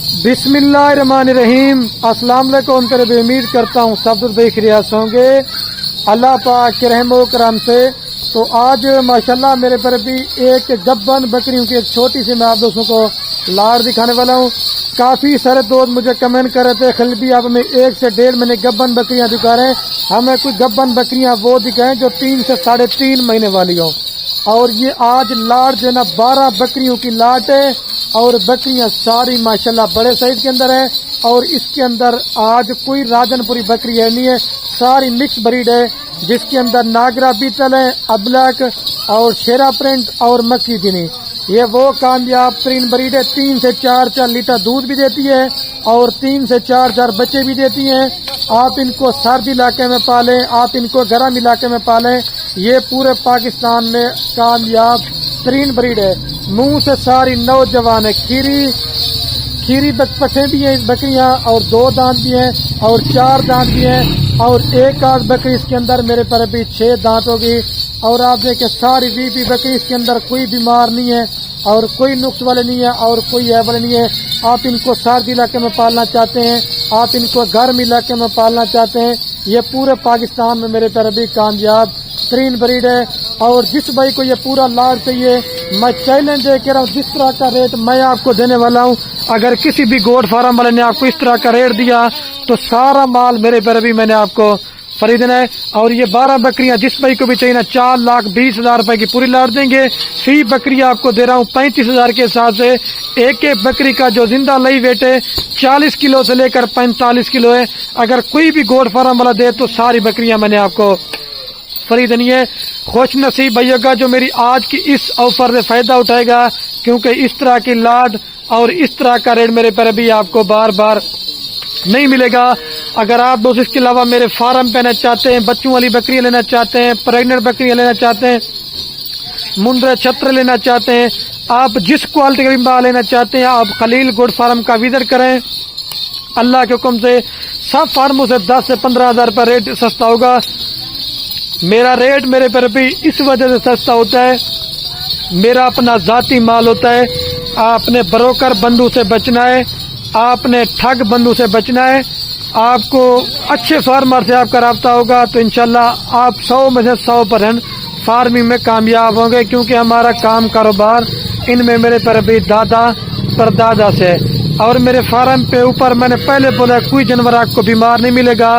बिस्मिल्लाहिर्रहमानिर्रहीम। अस्सलाम वालेकुम। तेरे भी उम्मीद करता हूँ सब देख रियाज होंगे अल्लाह पाक के रहमो करम से। तो आज माशाल्लाह मेरे पर भी एक गब्बन बकरियों की एक छोटी सी मैं आप दोस्तों को लाड़ दिखाने वाला हूँ। काफी सारे दोस्त मुझे कमेंट कर रहे थे खल भी आप हमें 1 से 1.5 महीने गब्बन बकरियां दिखा रहे हैं, हमें कुछ गब्बन बकरियां वो दिखाएं जो 3 से 3.5 महीने वाली हो। और ये आज लाड़ जो है ना 12 बकरियों की लाट है और बकरियां सारी माशाल्लाह बड़े साइज के अंदर है। और इसके अंदर आज कोई राजनपुरी बकरी है नहीं है, सारी मिक्स ब्रीड है जिसके अंदर नागरा बीतल है, अबलक और शेरा प्रिंट और मक्की जिनी। ये वो कामयाब तरीन ब्रीड है, 3 से 4 लीटर दूध भी देती है और 3 से 4 बच्चे भी देती हैं। आप इनको सर्द इलाके में पालें, आप इनको गर्म इलाके में पालें, ये पूरे पाकिस्तान में कामयाब तरीन ब्रीड है। मुंह से सारी नौजवान है, खीरी बच्चे भी हैं इस बकरियां और 2 दांत भी हैं और 4 दांत भी हैं और एक आध बकरी इसके अंदर मेरे पर अभी 6 दांत होगी। और आप देखें सारी बीपी बकरी इसके अंदर कोई बीमार नहीं है और कोई नुक्स वाले नहीं है और कोई ऐब वाले नहीं है। आप इनको सर्द इलाके में पालना चाहते हैं, आप इनको गर्म इलाके में पालना चाहते हैं, ये पूरे पाकिस्तान में मेरे पर अभी कामयाब तरीन ब्रीड है। और जिस भाई को ये पूरा लाड़ चाहिए मैं चैलेंज दे के रहा हूँ, जिस तरह का रेट मैं आपको देने वाला हूँ, अगर किसी भी गोट फार्म वाले ने आपको इस तरह का रेट दिया तो सारा माल मेरे पर अभी मैंने आपको खरीदना है। और ये 12 बकरियां जिस भाई को भी चाहिए ना 4,20,000 रुपए की पूरी लाड़ देंगे। फी बकरी आपको दे रहा हूँ 35,000 के हिसाब से। एक एक बकरी का जो जिंदा लई वेट है 40 किलो से लेकर 45 किलो है। अगर कोई भी गोट फार्म वाला दे तो सारी बकरियां मैंने आपको खरीदनी है। खुश नसीब भैया का जो मेरी आज की इस ऑफर से फायदा उठाएगा, क्योंकि इस तरह की लाड और इस तरह का रेट मेरे पर अभी आपको बार बार नहीं मिलेगा। अगर आप दोस्त इसके अलावा मेरे फार्म पे लेना चाहते हैं, बच्चों वाली बकरियां लेना चाहते हैं, प्रेग्नेंट बकरियां लेना चाहते हैं, मुंडरे छत्र लेना चाहते हैं, आप जिस क्वालिटी का भी माल लेना चाहते हैं आप खलील गोट फार्म का विजिट करें। अल्लाह के हुक्म से सब फार्मों से 10 से 15,000 रुपये रेट सस्ता होगा। मेरा रेट मेरे पर भी इस वजह से सस्ता होता है, मेरा अपना जाती माल होता है। आपने ब्रोकर बंधु से बचना है, आपने ठग बंधु से बचना है, आपको अच्छे फार्मर से आपका राब्ता होगा तो इंशाल्लाह आप 100 में से 100% फार्मिंग में कामयाब होंगे। क्योंकि हमारा काम कारोबार इनमें मेरे पर भी दादा परदादा से है। और मेरे फार्म पे ऊपर मैंने पहले बोला कोई जानवर आपको बीमार नहीं मिलेगा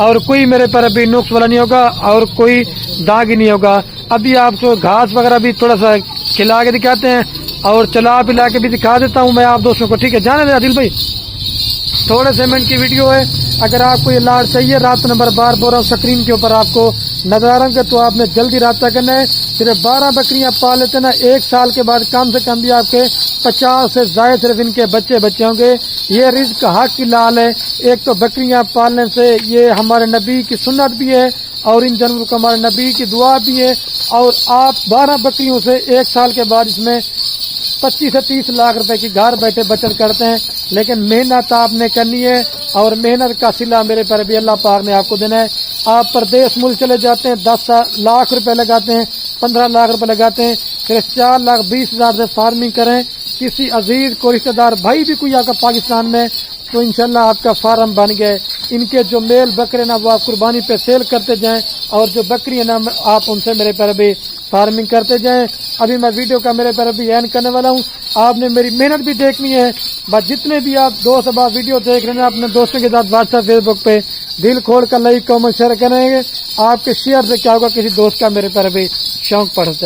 और कोई मेरे पर अभी नुक्स वाला नहीं होगा और कोई दाग ही नहीं होगा। अभी आपको घास वगैरह भी थोड़ा सा खिला के दिखाते हैं और चला पिला के भी दिखा देता हूँ मैं आप दोस्तों को। ठीक है, जाने दे आदिल भाई, थोड़े से मिनट की वीडियो है। अगर आपको ये लाड़ चाहिए, रात नंबर बार बोल रहा हूँ स्क्रीन के ऊपर आपको नजर आ रहा है, तो आपने जल्दी रास्ता करना है। सिर्फ 12 बकरियां पाल लेते ना, 1 साल के बाद कम से कम भी आपके 50 से ज्यादा सिर्फ इनके बच्चे होंगे। ये रिज्क हक की लाल है। एक तो बकरियां पालने से ये हमारे नबी की सुन्नत भी है और इन जानवरों को हमारे नबी की दुआ भी है। और आप 12 बकरियों से 1 साल के बाद इसमें 25 से 30 लाख रुपए की घर बैठे बचत करते हैं। लेकिन मेहनत आपने करनी है और मेहनत का सिला मेरे पर भी अल्लाह पाक ने आपको देना है। आप प्रदेश मुल्क चले जाते हैं, 10 लाख रुपए लगाते हैं, 15 लाख रुपए लगाते हैं, फिर 4,20,000 से फार्मिंग करें। किसी अजीज को रिश्तेदार भाई भी कोई आपका पाकिस्तान में तो इंशाल्लाह आपका फार्म बन गए। इनके जो मेल बकरे ना वो आप कुर्बानी पे सेल करते जाएं और जो बकरी है ना आप उनसे मेरे पर भी फार्मिंग करते जाएं। अभी मैं वीडियो का मेरे पर अभी एंड करने वाला हूं। आपने मेरी मेहनत भी देखनी है। बस जितने भी आप दोस्त अब वीडियो देख रहे हैं अपने दोस्तों के साथ व्हाट्सएप फेसबुक पे दिल खोल कर लाइक कमेंट शेयर करेंगे। आपके शेयर से क्या होगा, किसी दोस्त का मेरे पर भी शौक पड़ता है।